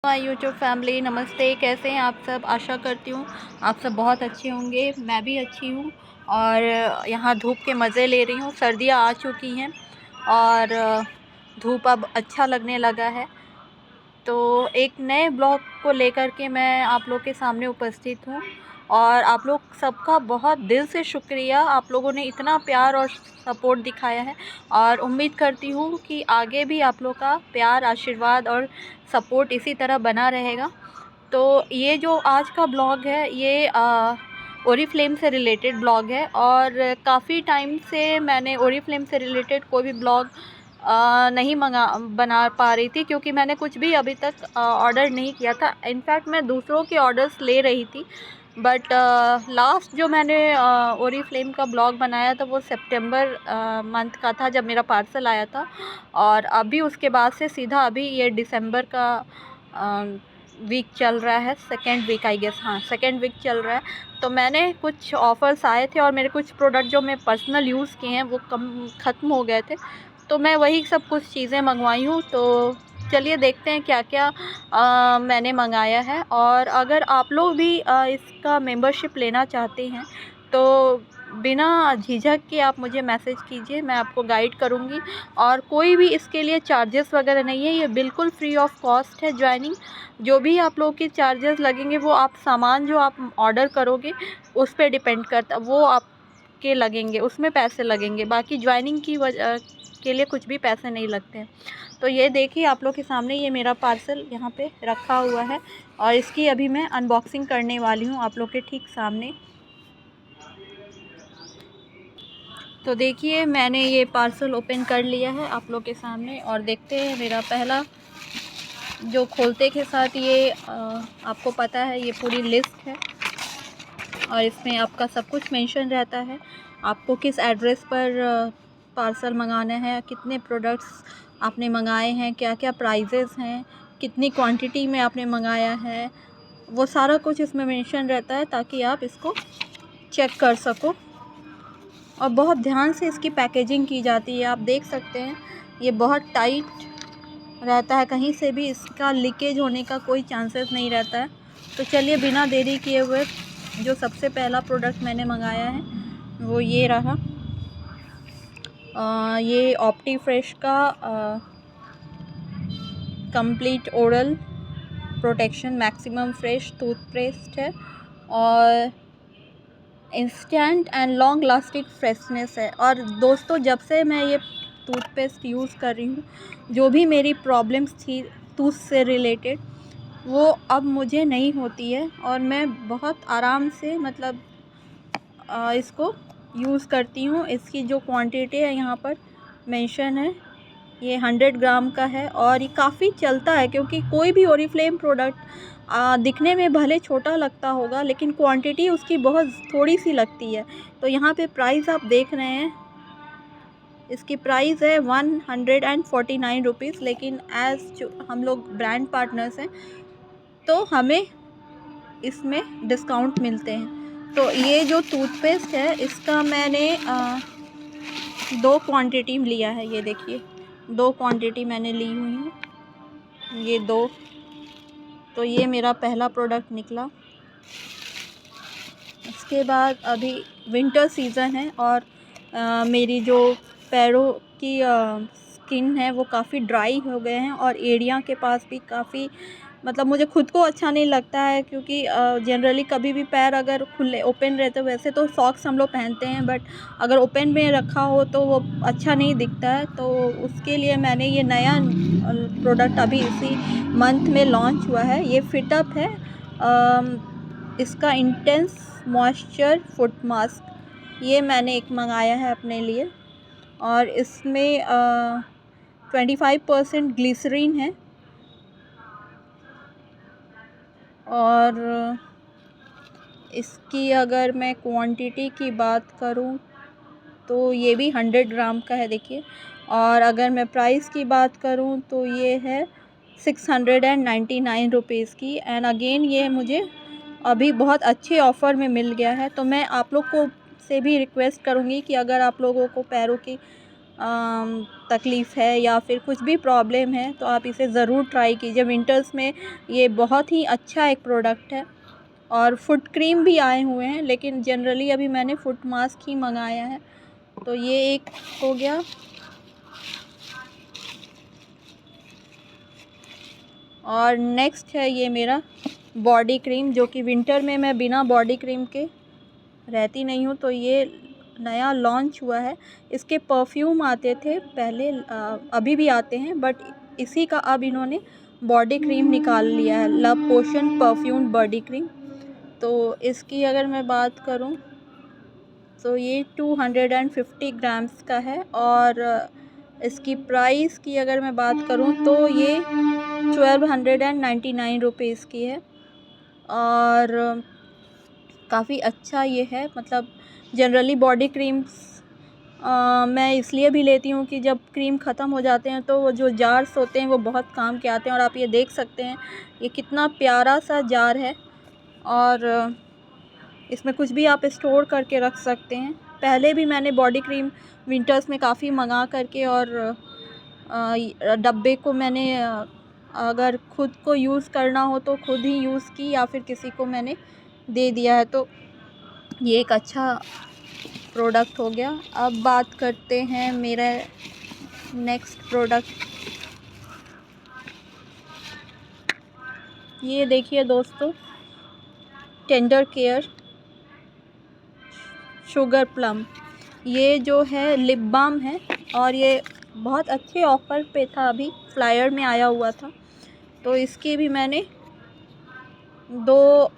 My YouTube family, नमस्ते। कैसे हैं आप सब? आशा करती हूँ आप सब बहुत अच्छे होंगे। मैं भी अच्छी हूँ और यहाँ धूप के मज़े ले रही हूँ। सर्दियाँ आ चुकी हैं और धूप अब अच्छा लगने लगा है। तो एक नए ब्लॉग को लेकर के मैं आप लोग के सामने उपस्थित हूँ और आप लोग सबका बहुत दिल से शुक्रिया। आप लोगों ने इतना प्यार और सपोर्ट दिखाया है और उम्मीद करती हूँ कि आगे भी आप लोग का प्यार, आशीर्वाद और सपोर्ट इसी तरह बना रहेगा। तो ये जो आज का ब्लॉग है ये ओरीफ्लेम से रिलेटेड ब्लॉग है और काफ़ी टाइम से मैंने ओरीफ्लेम से रिलेटेड कोई भी ब्लॉग नहीं बना पा रही थी, क्योंकि मैंने कुछ भी अभी तक ऑर्डर नहीं किया था। इनफैक्ट मैं दूसरों के ऑर्डर्स ले रही थी, बट लास्ट जो मैंने ओरीफ्लेम का ब्लॉग बनाया था वो सितंबर मंथ का था, जब मेरा पार्सल आया था। और अभी उसके बाद से सीधा अभी ये दिसंबर का वीक चल रहा है, सेकेंड वीक आई गेस, हाँ सेकेंड वीक चल रहा है। तो मैंने कुछ ऑफ़र्स आए थे और मेरे कुछ प्रोडक्ट जो मैं पर्सनल यूज़ किए हैं वो ख़त्म हो गए थे, तो मैं वही सब कुछ चीज़ें मंगवाई हूँ। तो चलिए देखते हैं क्या क्या मैंने मंगाया है। और अगर आप लोग भी इसका मेंबरशिप लेना चाहते हैं तो बिना झिझक के आप मुझे मैसेज कीजिए, मैं आपको गाइड करूँगी। और कोई भी इसके लिए चार्जेस वगैरह नहीं है, ये बिल्कुल फ्री ऑफ कॉस्ट है ज्वाइनिंग। जो भी आप लोग के चार्जेस लगेंगे वो आप सामान जो आप ऑर्डर करोगे उस पे डिपेंड करता, वो आपके लगेंगे, उसमें पैसे लगेंगे। बाकी ज्वाइनिंग की वजह के लिए कुछ भी पैसे नहीं लगते हैं। तो ये देखिए आप लोग के सामने ये मेरा पार्सल यहाँ पे रखा हुआ है और इसकी अभी मैं अनबॉक्सिंग करने वाली हूँ आप लोग के ठीक सामने। तो देखिए मैंने ये पार्सल ओपन कर लिया है आप लोग के सामने और देखते हैं मेरा पहला जो खोलते के साथ ये आपको पता है ये पूरी लिस्ट है और इसमें आपका सब कुछ मेंशन रहता है, आपको किस एड्रेस पर पार्सल मंगाना है, कितने प्रोडक्ट्स आपने मंगाए हैं, क्या क्या प्राइजेज़ हैं, कितनी क्वांटिटी में आपने मंगाया है, वो सारा कुछ इसमें मेंशन रहता है ताकि आप इसको चेक कर सको। और बहुत ध्यान से इसकी पैकेजिंग की जाती है, आप देख सकते हैं ये बहुत टाइट रहता है, कहीं से भी इसका लीकेज होने का कोई चांसेस नहीं रहता है। तो चलिए बिना देरी किए हुए जो सबसे पहला प्रोडक्ट मैंने मंगाया है वो ये रहा। ये ऑप्टीफ्रेश का complete oral protection maximum fresh toothpaste है और instant and long lasting freshness है। और दोस्तों जब से मैं ये टूथपेस्ट यूज़ कर रही हूँ, जो भी मेरी प्रॉब्लम्स थी टूथ से रिलेटेड वो अब मुझे नहीं होती है और मैं बहुत आराम से मतलब इसको यूज़ करती हूँ। इसकी जो क्वांटिटी है यहाँ पर मेंशन है, ये 100 ग्राम का है और ये काफ़ी चलता है, क्योंकि कोई भी ओरिफ्लेम प्रोडक्ट दिखने में भले छोटा लगता होगा लेकिन क्वांटिटी उसकी बहुत थोड़ी सी लगती है। तो यहाँ पे प्राइस आप देख रहे हैं, इसकी प्राइस है 149 रुपीज़, लेकिन एज़ जो हम लोग ब्रांड पार्टनर्स हैं तो हमें इसमें डिस्काउंट मिलते हैं। तो ये जो टूथपेस्ट है इसका मैंने 2 क्वांटिटी लिया है, ये देखिए 2 क्वांटिटी मैंने ली हुई है, ये 2। तो ये मेरा पहला प्रोडक्ट निकला। इसके बाद अभी विंटर सीज़न है और मेरी जो पैरों की स्किन है वो काफ़ी ड्राई हो गए हैं और एड़ियाँ के पास भी काफ़ी, मतलब मुझे खुद को अच्छा नहीं लगता है, क्योंकि जनरली कभी भी पैर अगर खुले ओपन रहते, वैसे तो सॉक्स हम लोग पहनते हैं बट अगर ओपन में रखा हो तो वो अच्छा नहीं दिखता है। तो उसके लिए मैंने ये नया प्रोडक्ट अभी इसी मंथ में लॉन्च हुआ है, ये फिटअप है। इसका इंटेंस मॉइस्चर फुट मास्क ये मैंने एक मंगाया है अपने लिए और इसमें 25% ग्लिसरीन है और इसकी अगर मैं क्वांटिटी की बात करूं तो ये भी 100 ग्राम का है, देखिए। और अगर मैं प्राइस की बात करूं तो ये है 699 रुपीज़ की। एंड अगेन ये मुझे अभी बहुत अच्छे ऑफ़र में मिल गया है। तो मैं आप लोग को से भी रिक्वेस्ट करूँगी कि अगर आप लोगों को पैरों की तकलीफ़ है या फिर कुछ भी प्रॉब्लम है तो आप इसे ज़रूर ट्राई कीजिए। विंटर्स में ये बहुत ही अच्छा एक प्रोडक्ट है। और फुट क्रीम भी आए हुए हैं, लेकिन जनरली अभी मैंने फुट मास्क ही मंगाया है। तो ये एक हो गया। और नेक्स्ट है ये मेरा बॉडी क्रीम, जो कि विंटर में मैं बिना बॉडी क्रीम के रहती नहीं हूँ। तो ये नया लॉन्च हुआ है। इसके परफ्यूम आते थे पहले, अभी भी आते हैं, बट इसी का अब इन्होंने बॉडी क्रीम निकाल लिया है, love potion perfume body cream. तो इसकी अगर मैं बात करूं तो ये 250 ग्राम्स का है। और इसकी प्राइस की अगर मैं बात करूं तो ये 1299 रुपीज़ की है। और काफ़ी अच्छा ये है। मतलब जनरली बॉडी क्रीम्स मैं इसलिए भी लेती हूँ कि जब क्रीम ख़त्म हो जाते हैं तो वो जो जार्स होते हैं वो बहुत काम के आते हैं। और आप ये देख सकते हैं ये कितना प्यारा सा जार है, और इसमें कुछ भी आप स्टोर करके रख सकते हैं। पहले भी मैंने बॉडी क्रीम विंटर्स में काफ़ी मंगा करके, और डब्बे को मैंने अगर खुद को यूज़ करना हो तो खुद ही यूज़ की, या फिर किसी को मैंने दे दिया है। तो ये एक अच्छा प्रोडक्ट हो गया। अब बात करते हैं मेरा नेक्स्ट प्रोडक्ट। ये देखिए दोस्तों, टेंडर केयर शुगर प्लम, ये जो है लिप बाम है, और ये बहुत अच्छे ऑफ़र पे था, अभी फ्लायर में आया हुआ था। तो इसकी भी मैंने 2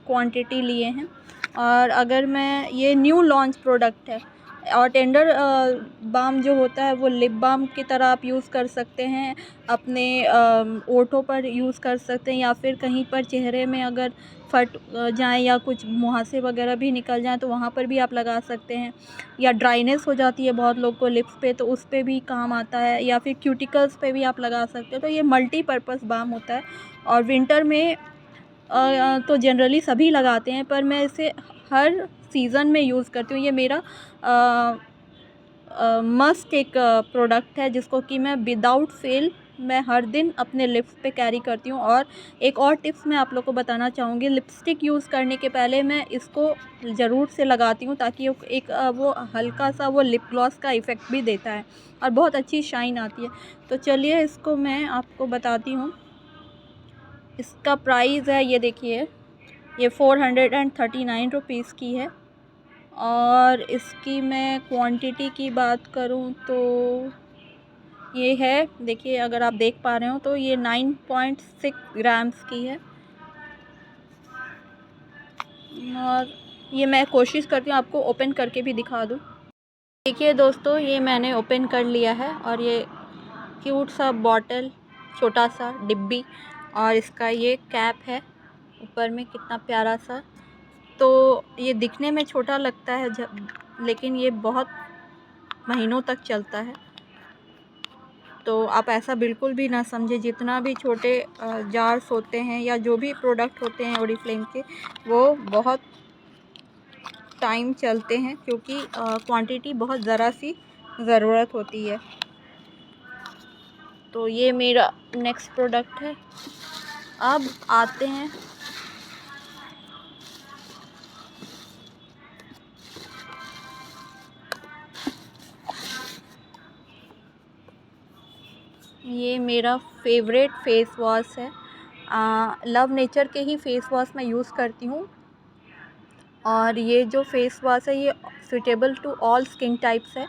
क्वांटिटी लिए हैं। और अगर मैं, ये न्यू लॉन्च प्रोडक्ट है। और टेंडर बाम जो होता है वो लिप बाम की तरह आप यूज़ कर सकते हैं, अपने ओठों पर यूज़ कर सकते हैं, या फिर कहीं पर चेहरे में अगर फट जाए या कुछ मुहासे वगैरह भी निकल जाएँ तो वहाँ पर भी आप लगा सकते हैं। या ड्राइनेस हो जाती है बहुत लोग को लिप्स पे, तो उस पे भी काम आता है, या फिर क्यूटिकल्स पे भी आप लगा सकते हो। तो ये मल्टीपर्पज़ बाम होता है। और विंटर में तो जनरली सभी लगाते हैं, पर मैं इसे हर सीज़न में यूज़ करती हूँ। ये मेरा मस्ट एक प्रोडक्ट है, जिसको कि मैं विदाउट फेल मैं हर दिन अपने लिप्स पे कैरी करती हूँ। और एक और टिप्स मैं आप लोग को बताना चाहूँगी, लिपस्टिक यूज़ करने के पहले मैं इसको ज़रूर से लगाती हूँ, ताकि एक वो हल्का सा वो लिप ग्लॉस का इफ़ेक्ट भी देता है, और बहुत अच्छी शाइन आती है। तो चलिए इसको मैं आपको बताती हूँ। इसका प्राइस है, ये देखिए, ये 439 रुपीज़ की है। और इसकी मैं क्वांटिटी की बात करूं तो ये है, देखिए अगर आप देख पा रहे हो तो ये 9.6 ग्राम्स की है। और ये मैं कोशिश करती हूँ आपको ओपन करके भी दिखा दूँ। देखिए दोस्तों, ये मैंने ओपन कर लिया है, और ये क्यूट सा बॉटल, छोटा सा डिब्बी, और इसका ये कैप है ऊपर में, कितना प्यारा सा। तो ये दिखने में छोटा लगता है जब, लेकिन ये बहुत महीनों तक चलता है। तो आप ऐसा बिल्कुल भी ना समझे, जितना भी छोटे जार्स होते हैं या जो भी प्रोडक्ट होते हैं ओरिफ्लेम के, वो बहुत टाइम चलते हैं, क्योंकि क्वांटिटी बहुत ज़रा सी ज़रूरत होती है। तो ये मेरा नेक्स्ट प्रोडक्ट है। अब आते हैं ये मेरा फेवरेट फेस वॉश है। लव नेचर के ही फेस वॉश मैं यूज़ करती हूँ। और ये जो फेस वॉश है ये suitable to all skin types है।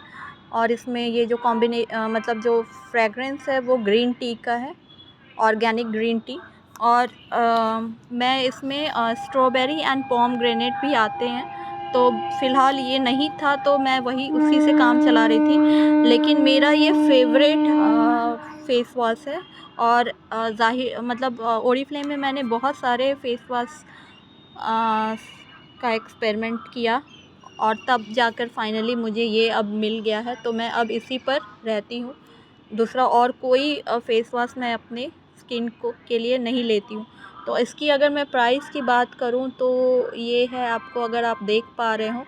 और इसमें ये जो मतलब जो फ्रेगरेंस है वो ग्रीन टी का है, ऑर्गेनिक ग्रीन टी। और मैं इसमें स्ट्रॉबेरी एंड पोमग्रेनेट भी आते हैं। तो फ़िलहाल ये नहीं था तो मैं वही उसी से काम चला रही थी, लेकिन मेरा ये फेवरेट फेस वॉश है। और मतलब ओरिफ्लेम में मैंने बहुत सारे फेस वॉश का एक्सपेरिमेंट किया, और तब जाकर फाइनली मुझे ये अब मिल गया है। तो मैं अब इसी पर रहती हूँ, दूसरा और कोई फेस वॉश मैं अपने स्किन को के लिए नहीं लेती हूँ। तो इसकी अगर मैं प्राइस की बात करूँ तो ये है, आपको अगर आप देख पा रहे हो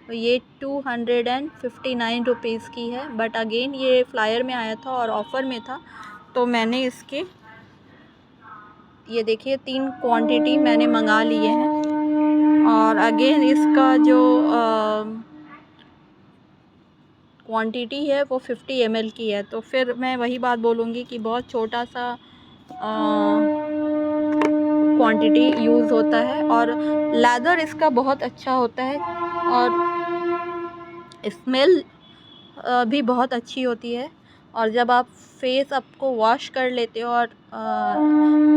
ये 259 रुपीज़ की है। बट अगेन ये फ्लायर में आया था और ऑफ़र में था, तो मैंने इसके ये देखिए 3 क्वांटिटी मैंने मंगा लिए हैं। और अगेन इसका जो क्वांटिटी है वो 50 ml की है, तो फिर मैं वही बात बोलूँगी कि बहुत छोटा सा क्वांटिटी यूज़ होता है। और लेदर इसका बहुत अच्छा होता है और स्मेल भी बहुत अच्छी होती है। और जब आप फेस आपको वॉश कर लेते हो और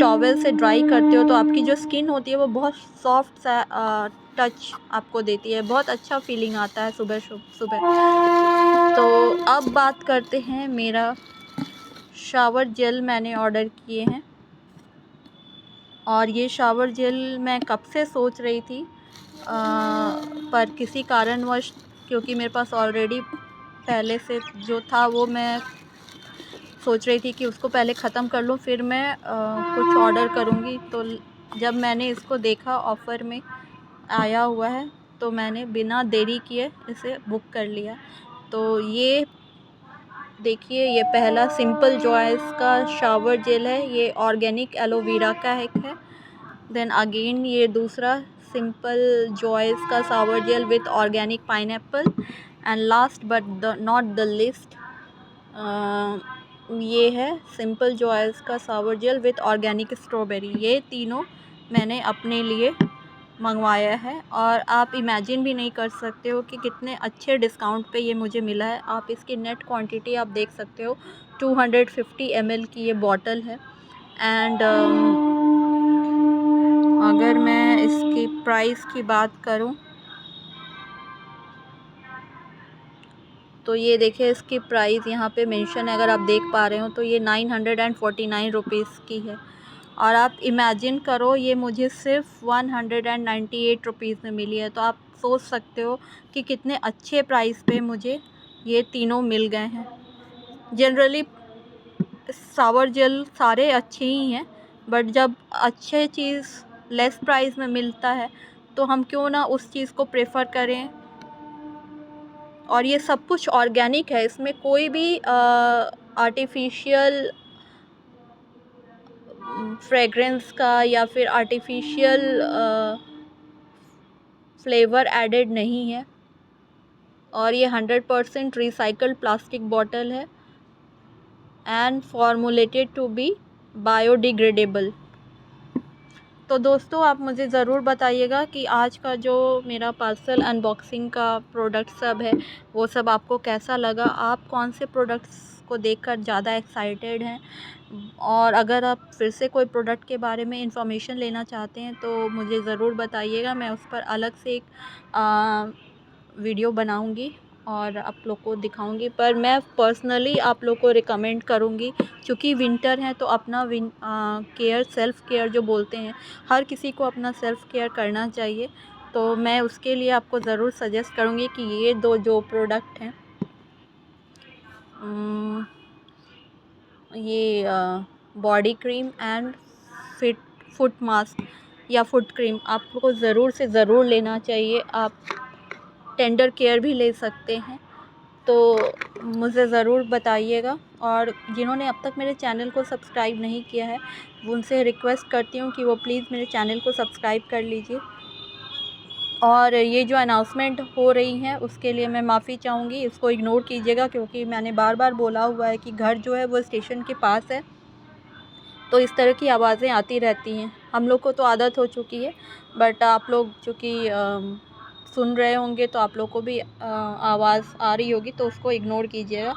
टॉवेल से ड्राई करते हो तो आपकी जो स्किन होती है वो बहुत सॉफ्ट सा टच आपको देती है, बहुत अच्छा फीलिंग आता है सुबह सुबह। तो अब बात करते हैं, मेरा शावर जेल मैंने ऑर्डर किए हैं और ये शावर जेल मैं कब से सोच रही थी, पर किसी कारणवश, क्योंकि मेरे पास ऑलरेडी पहले से जो था वो मैं सोच रही थी कि उसको पहले ख़त्म कर लूँ फिर मैं कुछ ऑर्डर करूँगी। तो जब मैंने इसको देखा ऑफ़र में आया हुआ है तो मैंने बिना देरी किए इसे बुक कर लिया। तो ये देखिए, ये पहला सिंपल जॉयज़ का शावर जेल है, ये ऑर्गेनिक एलोवेरा का एक है। देन अगेन ये दूसरा सिंपल जॉयज़ का shower gel with organic pineapple. And last but not the list, ये है सिंपल जॉयज़ का shower gel with organic strawberry. ये तीनों मैंने अपने लिए मंगवाया है और आप इमेजिन भी नहीं कर सकते हो कि कितने अच्छे डिस्काउंट पे ये मुझे मिला है। आप इसकी नेट क्वांटिटी आप देख सकते हो, 250 ml की ये बॉटल है। एंड अगर मैं इसकी प्राइस की बात करूं तो ये देखिए, इसकी प्राइस यहाँ पे मेंशन है, अगर आप देख पा रहे हो तो ये 949 रुपीज़ की है। और आप इमेजिन करो, ये मुझे सिर्फ 198 रुपीज़ में मिली है। तो आप सोच सकते हो कि कितने अच्छे प्राइस पे मुझे ये तीनों मिल गए हैं। जनरली शावर जेल सारे अच्छे ही हैं, बट जब अच्छे चीज़ लेस प्राइस में मिलता है तो हम क्यों ना उस चीज़ को प्रेफर करें। और ये सब कुछ ऑर्गेनिक है, इसमें कोई भी आर्टिफिशियल फ्रेगरेंस का या फिर आर्टिफिशियल फ्लेवर एडेड नहीं है। और ये 100% रिसाइकल्ड प्लास्टिक बॉटल है and formulated to be biodegradable. तो दोस्तों, आप मुझे ज़रूर बताइएगा कि आज का जो मेरा पार्सल अनबॉक्सिंग का प्रोडक्ट सब है वो सब आपको कैसा लगा। आप कौन से प्रोडक्ट्स को देखकर ज़्यादा एक्साइटेड हैं, और अगर आप फिर से कोई प्रोडक्ट के बारे में इंफॉर्मेशन लेना चाहते हैं तो मुझे ज़रूर बताइएगा। मैं उस पर अलग से एक वीडियो बनाऊंगी और आप लोग को दिखाऊंगी। पर मैं पर्सनली आप लोग को रिकमेंड करूंगी, क्योंकि विंटर है तो अपना केयर, सेल्फ़ केयर जो बोलते हैं, हर किसी को अपना सेल्फ़ केयर करना चाहिए। तो मैं उसके लिए आपको ज़रूर सजेस्ट करूंगी कि ये दो जो प्रोडक्ट हैं, ये body cream and foot mask या फुट क्रीम आपको ज़रूर से ज़रूर लेना चाहिए। आप टेंडर केयर भी ले सकते हैं, तो मुझे ज़रूर बताइएगा। और जिन्होंने अब तक मेरे चैनल को सब्सक्राइब नहीं किया है, उनसे रिक्वेस्ट करती हूँ कि वो प्लीज़ मेरे चैनल को सब्सक्राइब कर लीजिए। और ये जो अनाउंसमेंट हो रही हैं उसके लिए मैं माफ़ी चाहूँगी, इसको इग्नोर कीजिएगा, क्योंकि मैंने बार बार बोला हुआ है कि घर जो है वो स्टेशन के पास है, तो इस तरह की आवाज़ें आती रहती हैं। हम लोग को तो आदत हो चुकी है, बट आप लोग चूँकि सुन रहे होंगे तो आप लोग को भी आवाज़ आ रही होगी, तो उसको इग्नोर कीजिएगा।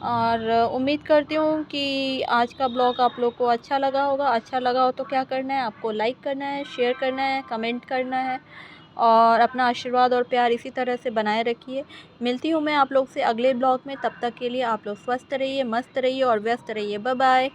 और उम्मीद करती हूँ कि आज का ब्लॉग आप लोग को अच्छा लगा होगा। अच्छा लगा हो तो क्या करना है, आपको लाइक करना है, शेयर करना है, कमेंट करना है और अपना आशीर्वाद और प्यार इसी तरह से बनाए रखिए। मिलती हूँ मैं आप लोग से अगले ब्लॉग में, तब तक के लिए आप लोग स्वस्थ रहिए, मस्त रहिए और व्यस्त रहिए। Bye bye.